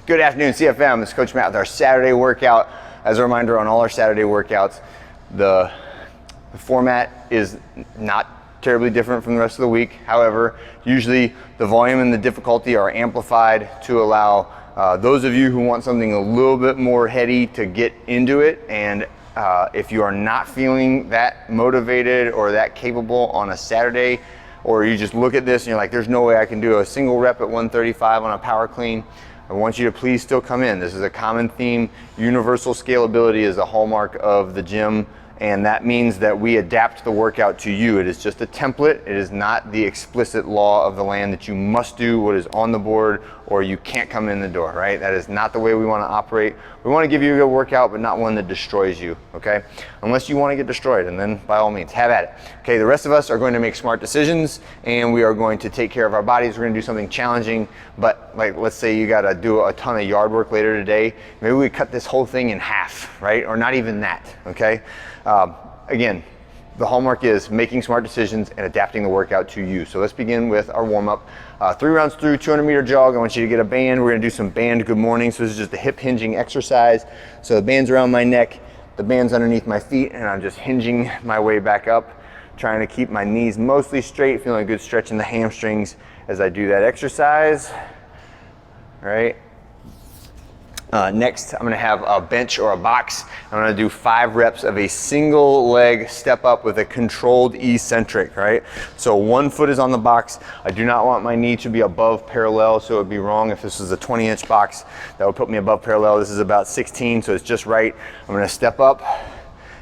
Good afternoon, CFM. This is Coach Matt with our Saturday workout. As a reminder, on all our Saturday workouts, the format is not terribly different from the rest of the week. However, usually the volume and the difficulty are amplified to allow those of you who want something a little bit more heady to get into it. And if you are not feeling that motivated or that capable on a Saturday, or you just look at this and you're like, there's no way I can do a single rep at 135 on a power clean, I want you to please still come in. This is a common theme. Universal scalability is a hallmark of the gym, and that means that we adapt the workout to you. It is just a template. It is not the explicit law of the land that you must do what is on the board or you can't come in the door, right? That is not the way we want to operate. We want to give you a good workout, but not one that destroys you, okay? Unless you want to get destroyed, and then by all means, have at it. Okay, the rest of us are going to make smart decisions, and we are going to take care of our bodies. We're going to do something challenging, but like, let's say you got to do a ton of yard work later today. Maybe we cut this whole thing in half, right? Or not even that, okay? Again, the hallmark is making smart decisions and adapting the workout to you. So let's begin with our warm-up. 3 rounds through, 200-meter jog. I want you to get a band. We're gonna do some band good morning. So this is just a hip hinging exercise. So the band's around my neck, the band's underneath my feet, and I'm just hinging my way back up, trying to keep my knees mostly straight, feeling a good stretch in the hamstrings as I do that exercise, right? Next, I'm gonna have a bench or a box. I'm gonna do 5 reps of a single leg step up with a controlled eccentric, right? So 1 foot is on the box. I do not want my knee to be above parallel, so it would be wrong if this was a 20-inch box. That would put me above parallel. This is about 16, so it's just right. I'm gonna step up,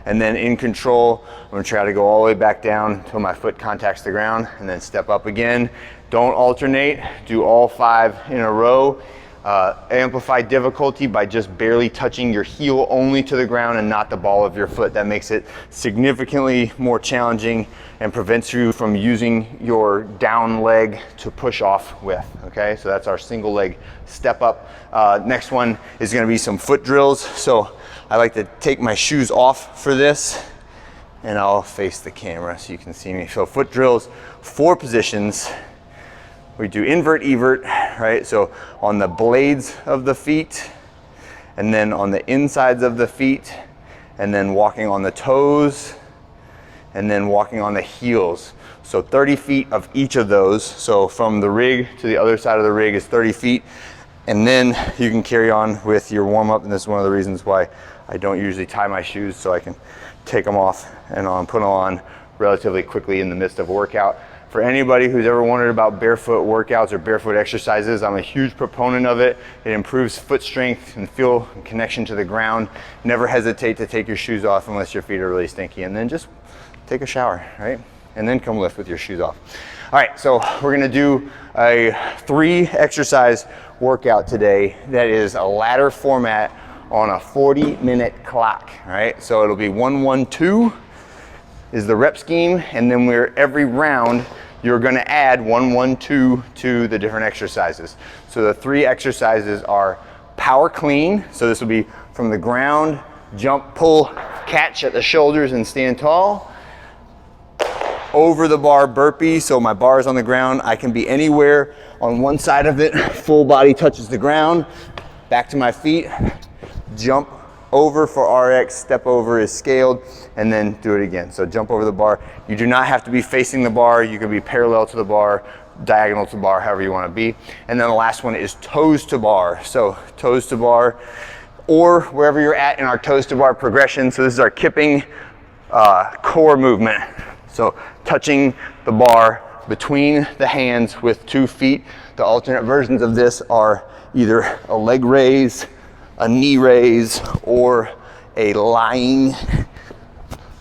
and then in control, I'm gonna try to go all the way back down until my foot contacts the ground, and then step up again. Don't alternate, do all 5 in a row. Amplify difficulty by just barely touching your heel only to the ground and not the ball of your foot. That makes it significantly more challenging and prevents you from using your down leg to push off with, okay? So that's our single leg step up. Next one is gonna be some foot drills. So I like to take my shoes off for this, and I'll face the camera so you can see me. So foot drills, 4 positions. We do invert, evert, right? So on the blades of the feet, and then on the insides of the feet, and then walking on the toes, and then walking on the heels. So 30 feet of each of those. So from the rig to the other side of the rig is 30 feet. And then you can carry on with your warm up. And this is one of the reasons why I don't usually tie my shoes, so I can take them off and put them on relatively quickly in the midst of a workout. For anybody who's ever wondered about barefoot workouts or barefoot exercises, I'm a huge proponent of it. It improves foot strength and feel and connection to the ground. Never hesitate to take your shoes off unless your feet are really stinky, and then just take a shower, right? And then come lift with your shoes off. All right, so we're gonna do a 3 exercise workout today that is a ladder format on a 40-minute clock, right? So it'll be 1-1-2. Is the rep scheme, and then every round you're gonna add 1-1-2 to the different exercises. So the 3 exercises are power clean, so this will be from the ground, jump, pull, catch at the shoulders and stand tall. Over the bar burpee, so my bar is on the ground, I can be anywhere on one side of it, full body touches the ground, back to my feet, jump over for RX, step over is scaled, and then do it again. So jump over the bar. You do not have to be facing the bar. You can be parallel to the bar, diagonal to bar, however you want to be. And then the last one is toes to bar. So toes to bar, or wherever you're at in our toes to bar progression. So this is our kipping core movement. So touching the bar between the hands with 2 feet. The alternate versions of this are either a leg raise, a knee raise, or a lying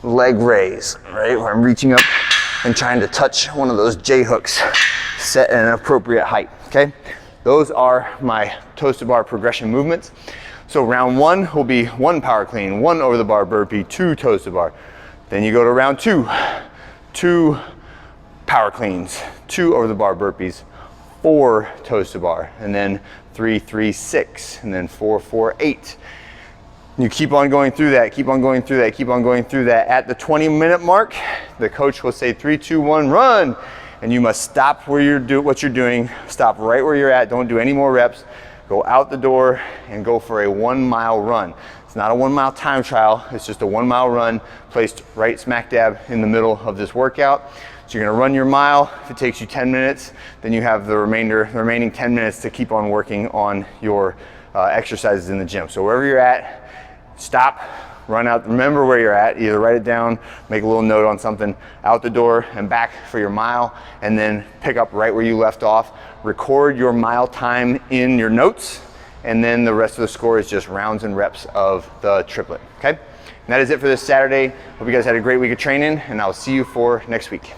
leg raise, right? Where I'm reaching up and trying to touch one of those J hooks set at an appropriate height, okay? Those are my toes to bar progression movements. So round 1 will be 1 power clean, 1 over the bar burpee, 2 toes to bar. Then you go to round 2, 2 power cleans, 2 over the bar burpees, 4 toes to bar, and then 3, 3, 6, and then 4, 4, 8. You keep on going through that, keep on going through that, keep on going through that. At the 20-minute mark, the coach will say 3, 2, 1, run. And you must stop where what you're doing, stop right where you're at, don't do any more reps. go out the door and go for a 1 mile run. It's not a 1 mile time trial, it's just a 1 mile run placed right smack dab in the middle of this workout. So you're gonna run your mile. If it takes you 10 minutes, then you have the remaining 10 minutes to keep on working on your exercises in the gym. So wherever you're at, stop, run out, remember where you're at, either write it down, make a little note on something, out the door and back for your mile, and then pick up right where you left off. Record your mile time in your notes, and then the rest of the score is just rounds and reps of the triplet, okay? And that is it for this Saturday. Hope you guys had a great week of training, and I'll see you for next week.